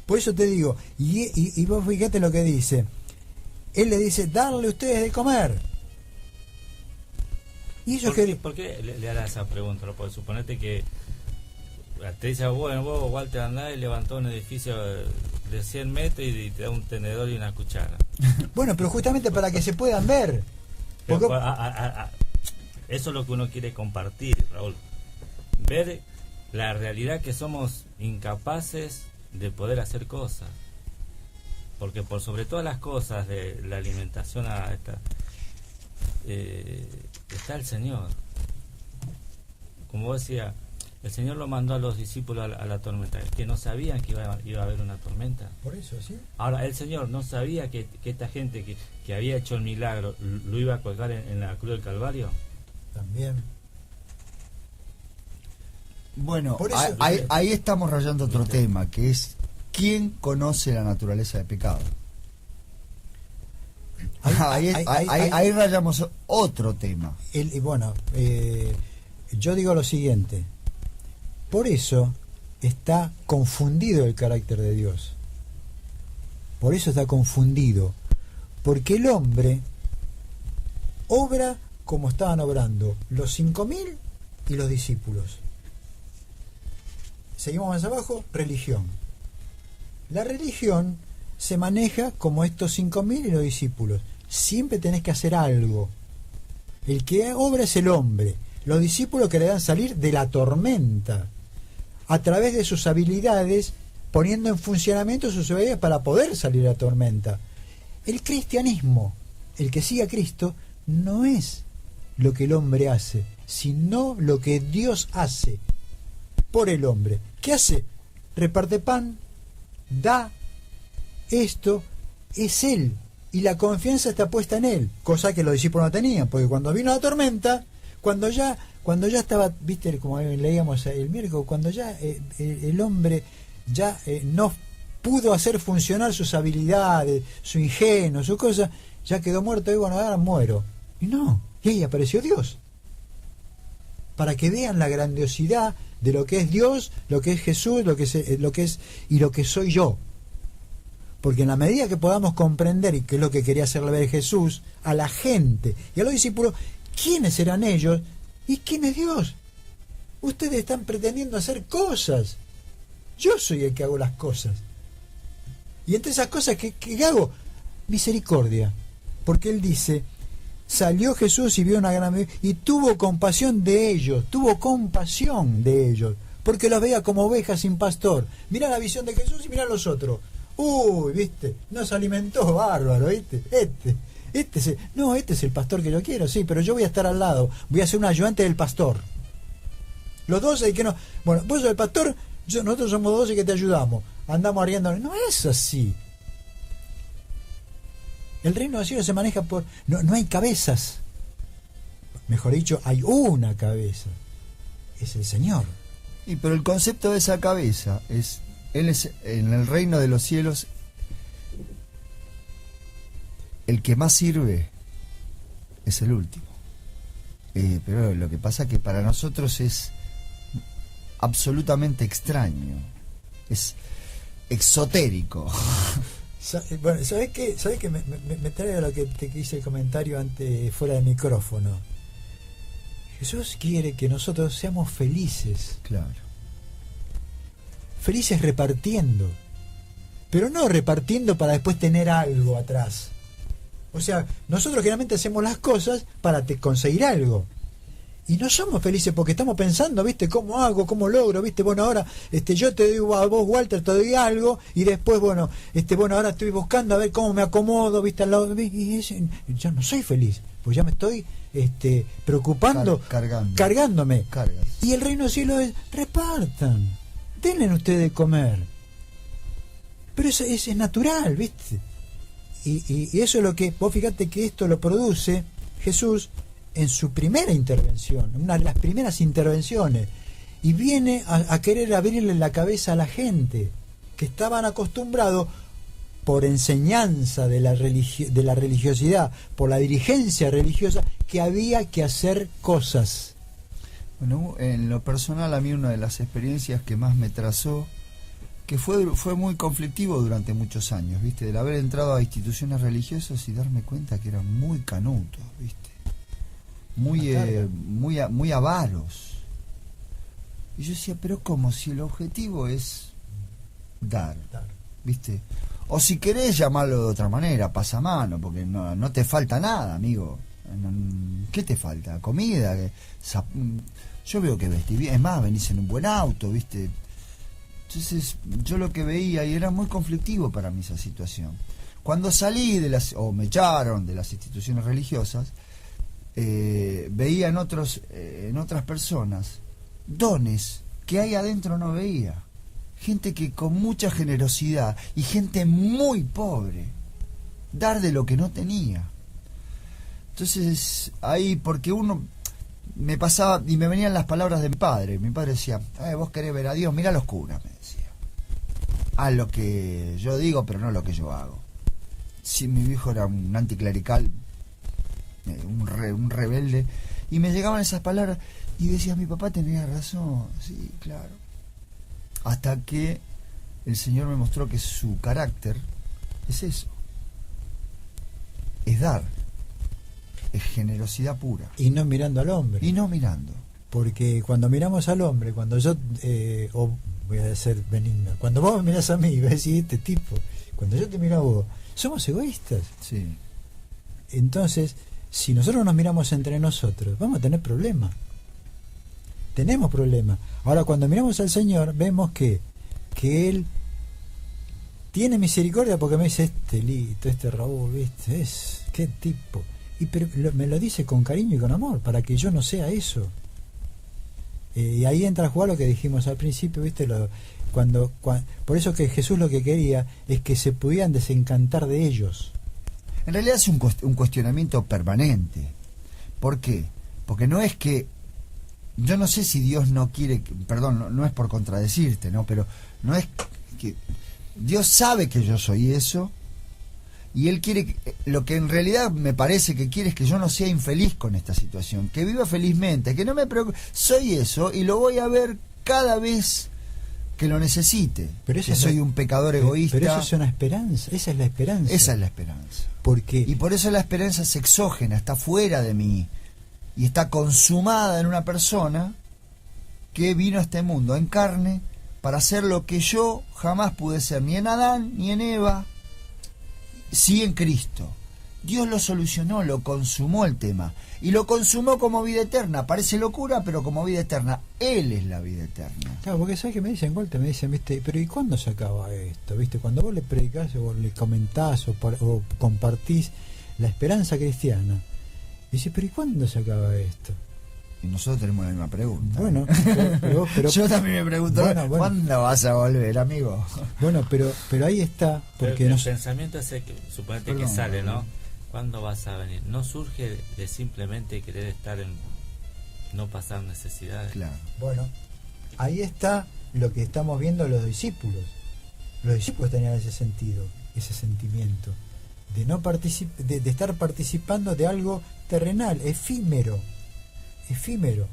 Speaker 5: Por eso te digo, y vos fíjate lo que dice. Él le dice: darle ustedes de comer. Y ellos
Speaker 4: ¿Por qué le hará esa pregunta? Porque suponete que te dice: bueno, vos, Walter, andá y levantó un edificio de 100 metros y te da un tenedor y una cuchara.
Speaker 5: Bueno, pero justamente para que se puedan ver.
Speaker 4: Porque... eso es lo que uno quiere compartir, Raúl. Ver la realidad, que somos incapaces de poder hacer cosas. Porque por sobre todas las cosas de la alimentación está el Señor. Como vos decías, el Señor lo mandó a los discípulos a la tormenta, que no sabían que iba a haber una tormenta.
Speaker 5: Por eso, ¿sí?
Speaker 4: Ahora, el Señor no sabía que esta gente que había hecho el milagro lo iba a colgar en la cruz del Calvario.
Speaker 5: También.
Speaker 3: Bueno,
Speaker 5: por eso,
Speaker 3: ahí estamos rayando otro tema, que es: ¿quién conoce la naturaleza del pecado? Ahí rayamos otro tema.
Speaker 5: Yo digo lo siguiente: por eso está confundido el carácter de Dios. Por eso está confundido. Porque el hombre obra como estaban obrando los 5.000 y los discípulos. Seguimos más abajo: religión. La religión se maneja como estos 5.000 y los discípulos. Siempre tenés que hacer algo. El que obra es el hombre. Los discípulos que le dan salir de la tormenta a través de sus habilidades, poniendo en funcionamiento sus habilidades para poder salir de la tormenta. El cristianismo, el que sigue a Cristo, no es lo que el hombre hace, sino lo que Dios hace por el hombre. ¿Qué hace? Reparte pan, da. Esto es Él, y la confianza está puesta en Él, cosa que los discípulos no tenían, porque cuando vino la tormenta, cuando ya estaba, viste, como leíamos el miércoles, cuando ya el hombre ya no pudo hacer funcionar sus habilidades, su ingenio, su cosa, ya quedó muerto. Y bueno, ahora muero. Y no, y ahí apareció Dios, para que vean la grandiosidad de lo que es Dios, lo que es Jesús, lo que es y lo que soy yo. Porque en la medida que podamos comprender, y que es lo que quería hacerle ver Jesús a la gente y a los discípulos, quiénes eran ellos y quién es Dios. Ustedes están pretendiendo hacer cosas, yo soy el que hago las cosas. Y entre esas cosas que hago, misericordia. Porque Él dice: salió Jesús y vio una gran... y tuvo compasión de ellos, porque los veía como ovejas sin pastor. Mirá la visión de Jesús y mirá los otros. Uy, viste, nos alimentó bárbaro, viste, este es el pastor que yo quiero, sí, pero yo voy a estar al lado, voy a ser un ayudante del pastor. Los 12 que no, bueno, vos sos el pastor, nosotros somos 12 que te ayudamos, andamos arriando. No es así. El reino de los cielos se maneja por, no hay cabezas, mejor dicho, hay una cabeza, es el Señor.
Speaker 3: Y pero el concepto de esa cabeza es: Él es, en el reino de los cielos, el que más sirve es el último. pero lo que pasa que para nosotros es absolutamente extraño, es exotérico.
Speaker 5: Bueno, ¿sabés qué? Me trae a lo que te hice el comentario antes, fuera de micrófono. Jesús quiere que nosotros seamos felices.
Speaker 3: Claro.
Speaker 5: Felices repartiendo. Pero no repartiendo para después tener algo atrás. O sea, nosotros generalmente hacemos las cosas para conseguir algo. Y no somos felices porque estamos pensando, ¿viste? ¿Cómo hago? ¿Cómo logro? ¿Viste? Bueno, ahora yo te doy a vos, Walter, te doy algo y después, bueno, ahora estoy buscando a ver cómo me acomodo, ¿viste? Al lado, y yo no soy feliz, pues ya me estoy preocupando, cargándome.
Speaker 3: Cargas.
Speaker 5: Y el reino del cielo es, repartan, denle ustedes de comer. Pero eso es natural, ¿viste? Y eso es lo que, vos fíjate que esto lo produce Jesús en su primera intervención, una de las primeras intervenciones, y viene a querer abrirle la cabeza a la gente que estaban acostumbrados por enseñanza de la religiosidad, por la dirigencia religiosa, que había que hacer cosas.
Speaker 3: Bueno, en lo personal, a mí una de las experiencias que más me trazó, que fue muy conflictivo durante muchos años, ¿viste? Del haber entrado a instituciones religiosas y darme cuenta que eran muy canutos, ¿viste? Muy avaros. Y yo decía, pero ¿cómo? Si el objetivo es dar, ¿viste? O si querés llamarlo de otra manera, pasamano, porque no te falta nada, amigo. ¿Qué te falta? ¿Comida? Yo veo que vestís bien, es más, venís en un buen auto, ¿viste? Entonces yo lo que veía, y era muy conflictivo para mí esa situación. Cuando salí o me echaron de las instituciones religiosas, veía en otras personas dones que ahí adentro no veía, gente que con mucha generosidad, y gente muy pobre, dar de lo que no tenía. Entonces ahí, porque uno me pasaba y me venían las palabras de mi padre decía, vos querés ver a Dios, mirá los curas, me decía, haz lo que yo digo pero no lo que yo hago. Si mi viejo era un anticlerical, un rebelde, y me llegaban esas palabras y decía, mi papá tenía razón, sí, claro, hasta que el Señor me mostró que su carácter es eso, es dar, es generosidad pura,
Speaker 5: y no mirando al hombre,
Speaker 3: porque
Speaker 5: cuando miramos al hombre, cuando yo voy a ser benigno, cuando vos me mirás a mí, ves decir, este tipo, cuando yo te miro a vos, somos egoístas.
Speaker 3: Sí.
Speaker 5: Entonces, si nosotros nos miramos entre nosotros, vamos a tener problemas. Tenemos problemas. Ahora, cuando miramos al Señor, vemos que Él tiene misericordia, porque me dice, este Raúl, ¿viste? Qué tipo. Pero me lo dice con cariño y con amor, para que yo no sea eso. Y ahí entra a jugar lo que dijimos al principio, ¿viste? Por eso que Jesús lo que quería es que se pudieran desencantar de ellos.
Speaker 3: En realidad es un cuestionamiento permanente. ¿Por qué? Porque no es que... Yo no sé si Dios no quiere... Perdón, no es por contradecirte, ¿no? Pero no es que... Dios sabe que yo soy eso, y Él quiere... Lo que en realidad me parece que quiere es que yo no sea infeliz con esta situación, que viva felizmente, que no me preocupe. Soy eso y lo voy a ver cada vez que lo necesite.
Speaker 5: Pero
Speaker 3: que soy un pecador egoísta.
Speaker 5: Pero eso es una esperanza, esa es la esperanza.
Speaker 3: Esa es la esperanza.
Speaker 5: Y
Speaker 3: por eso la esperanza es exógena, está fuera de mí, y está consumada en una persona que vino a este mundo en carne para hacer lo que yo jamás pude ser, ni en Adán ni en Eva, sí en Cristo. Dios lo solucionó, lo consumó el tema, y lo consumó como vida eterna. Parece locura, pero como vida eterna. Él es la vida eterna.
Speaker 5: Claro, porque ¿sabes qué me dicen? Walter, me dicen, ¿viste? Pero ¿y cuándo se acaba esto? ¿Viste? Cuando vos le predicás o le comentás o compartís la esperanza cristiana, dice, pero ¿y cuándo se acaba esto?
Speaker 3: Y nosotros tenemos la misma pregunta.
Speaker 5: Bueno, pero
Speaker 3: yo también me pregunto, ¿cuándo vas a volver, amigo?
Speaker 5: Bueno, pero ahí está, porque
Speaker 4: el pensamiento es que suponete que sale, ¿no? ¿Cuándo vas a venir? No surge de simplemente querer estar no pasar necesidades.
Speaker 3: Claro.
Speaker 5: Bueno, ahí está lo que estamos viendo los discípulos. Los discípulos tenían ese sentido, ese sentimiento de no de estar participando de algo terrenal, efímero. efímero,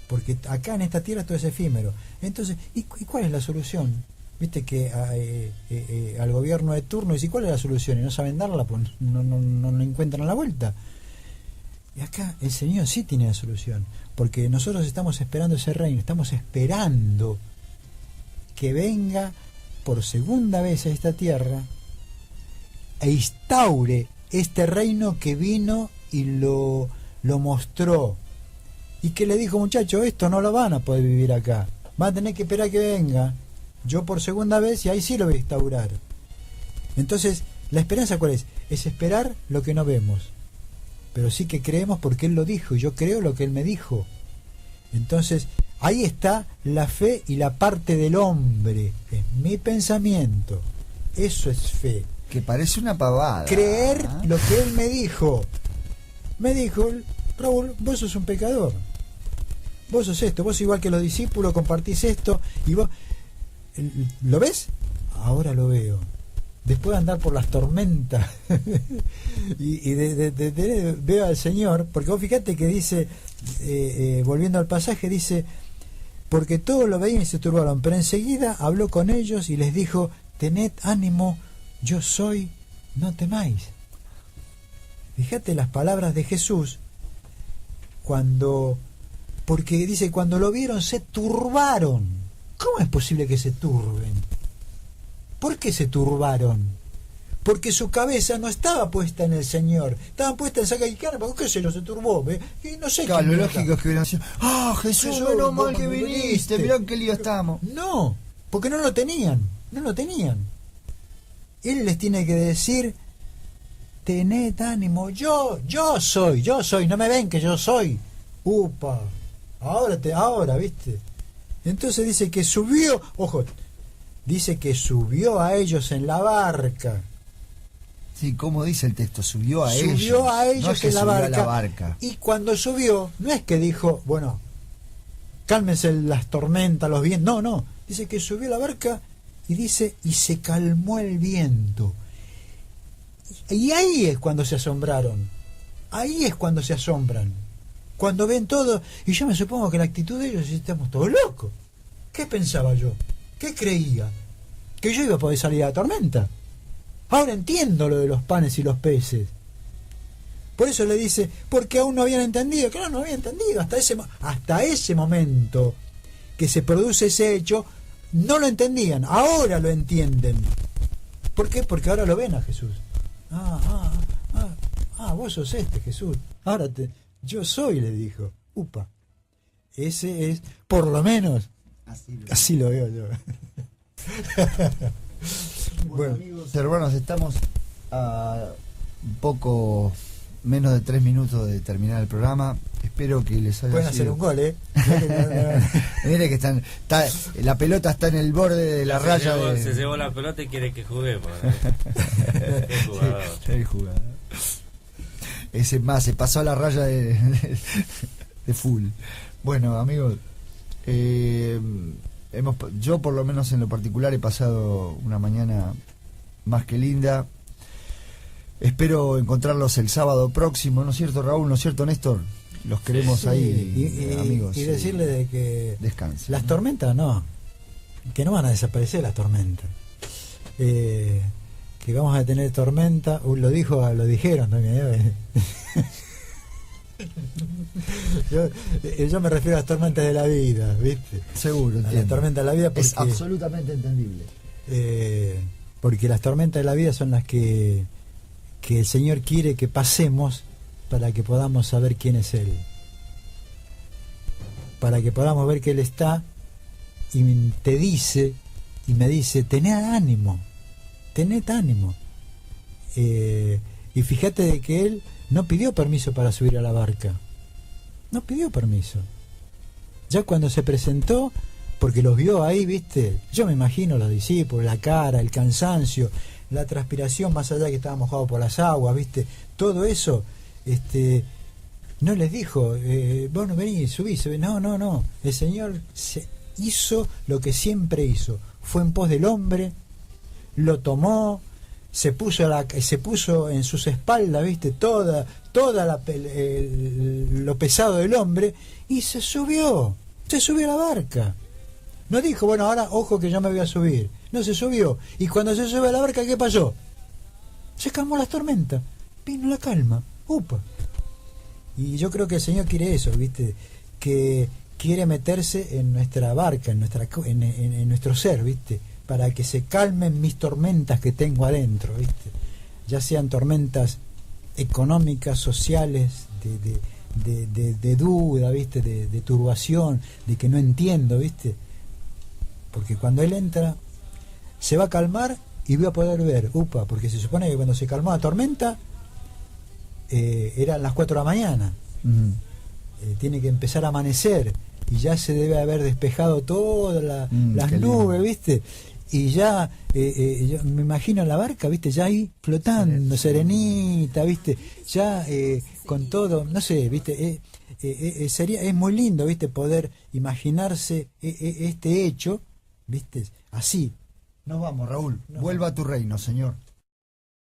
Speaker 5: porque acá en esta tierra todo es efímero. Entonces, ¿y cuál es la solución? Viste que al gobierno de turno dice, ¿cuál es la solución? Y no saben darla, pues no encuentran la vuelta. Y acá el Señor sí tiene la solución, porque nosotros estamos esperando ese reino, estamos esperando que venga por segunda vez a esta tierra e instaure este reino que vino y lo mostró, y que le dijo, muchachos, esto no lo van a poder vivir acá, van a tener que esperar que venga yo por segunda vez y ahí sí lo voy a instaurar. Entonces, ¿la esperanza cuál es? Es esperar lo que no vemos, pero sí que creemos porque Él lo dijo, y yo creo lo que Él me dijo. Entonces, ahí está la fe y la parte del hombre, es mi pensamiento, eso es fe.
Speaker 3: Que parece una pavada.
Speaker 5: Creer lo que Él me dijo. Me dijo, Raúl, vos sos un pecador, vos sos esto, vos igual que los discípulos compartís esto, y vos, ¿lo ves? Ahora lo veo. Después de andar por las tormentas y veo al Señor, porque vos fíjate que dice, volviendo al pasaje, dice, porque todos lo veían y se turbaron, pero enseguida habló con ellos y les dijo, tened ánimo, yo soy, no temáis. Fíjate las palabras de Jesús, porque dice, cuando lo vieron se turbaron. ¿Cómo es posible que se turben? ¿Por qué se turbaron? Porque su cabeza no estaba puesta en el Señor, estaban puesta en Sacaicana. ¿Por qué se turbó? Y no sé.
Speaker 3: Claro, lo lógico es que hubieran sido, Jesús, menos mal que viniste, mirá en qué lío estamos.
Speaker 5: No, porque no lo tenían. Él les tiene que decir, tened ánimo, yo soy, no me ven que yo soy. Upa, ahora, ¿viste? Entonces dice que subió, ojo, dice que subió a ellos en la barca.
Speaker 3: Sí, ¿cómo dice el texto? Subió a ellos
Speaker 5: no es que
Speaker 3: en la
Speaker 5: barca. Y cuando subió, no es que dijo, bueno, cálmense las tormentas, los vientos. No. Dice que subió a la barca y dice, y se calmó el viento. Y ahí es cuando se asombraron. Ahí es cuando se asombran. Cuando ven todo, y yo me supongo que la actitud de ellos es, estamos todos locos. ¿Qué pensaba yo? ¿Qué creía? ¿Que yo iba a poder salir a la tormenta? Ahora entiendo lo de los panes y los peces. Por eso le dice, porque aún no habían entendido. Claro, no habían entendido. Hasta ese momento que se produce ese hecho, no lo entendían. Ahora lo entienden. ¿Por qué? Porque ahora lo ven a Jesús. Vos sos Jesús. Ahora yo soy, le dijo. Upa. Ese es, por lo menos, así lo veo yo.
Speaker 3: Bueno, amigos, hermanos, estamos a un poco menos de 3 minutos de terminar el programa. Espero que les haya
Speaker 5: Pueden hacer un gol,
Speaker 3: Mire que la pelota está en el borde de la raya.
Speaker 4: Se llevó la pelota y quiere que juguemos.
Speaker 3: El jugador. Ese más, se pasó a la raya de full. Bueno, amigos, yo por lo menos en lo particular he pasado una mañana más que linda. Espero encontrarlos el sábado próximo, ¿no es cierto, Raúl? ¿No es cierto, Néstor? Los queremos ahí, amigos.
Speaker 5: Y decirle de que
Speaker 3: descansen.
Speaker 5: Las tormentas que no van a desaparecer las tormentas. Que vamos a tener tormenta, lo dijeron también. Yo me refiero a las tormentas de la vida, ¿viste?
Speaker 3: Seguro, entiendo.
Speaker 5: A las tormentas de la vida porque,
Speaker 3: es absolutamente entendible.
Speaker 5: Porque las tormentas de la vida son las que el Señor quiere que pasemos para que podamos saber quién es Él, para que podamos ver que Él está y te dice y me dice, tened ánimo. Y fíjate de que Él no pidió permiso para subir a la barca, no pidió permiso. Ya cuando se presentó, porque los vio ahí, ¿viste? Yo me imagino los discípulos, la cara, el cansancio, la transpiración, más allá que estaba mojado por las aguas, ¿viste? Todo eso, no les dijo, bueno, vení, subí. No. El Señor hizo lo que siempre hizo. Fue en pos del hombre, lo tomó, se puso en sus espaldas, viste, toda lo pesado del hombre, y se subió a la barca. No dijo, bueno, ahora ojo que yo me voy a subir. No, se subió. Y cuando se sube a la barca, ¿qué pasó? Se calmó la tormenta. Vino la calma. Upa. Y yo creo que el Señor quiere eso, viste, que quiere meterse en nuestra barca, en nuestro ser, viste, para que se calmen mis tormentas que tengo adentro, viste, ya sean tormentas económicas, sociales, de duda, viste, de turbación, de que no entiendo, viste, porque cuando Él entra se va a calmar y voy a poder ver, upa, porque se supone que cuando se calmó la tormenta eran las 4 de la mañana. Tiene que empezar a amanecer y ya se debe haber despejado todas las nubes, viste, y ya yo me imagino la barca, viste, ya ahí flotando, serenita, viste, ya con todo, no sé, viste, es muy lindo, viste, poder imaginarse este hecho, viste, así.
Speaker 3: Nos vamos, Raúl. Vuelva a tu reino, Señor.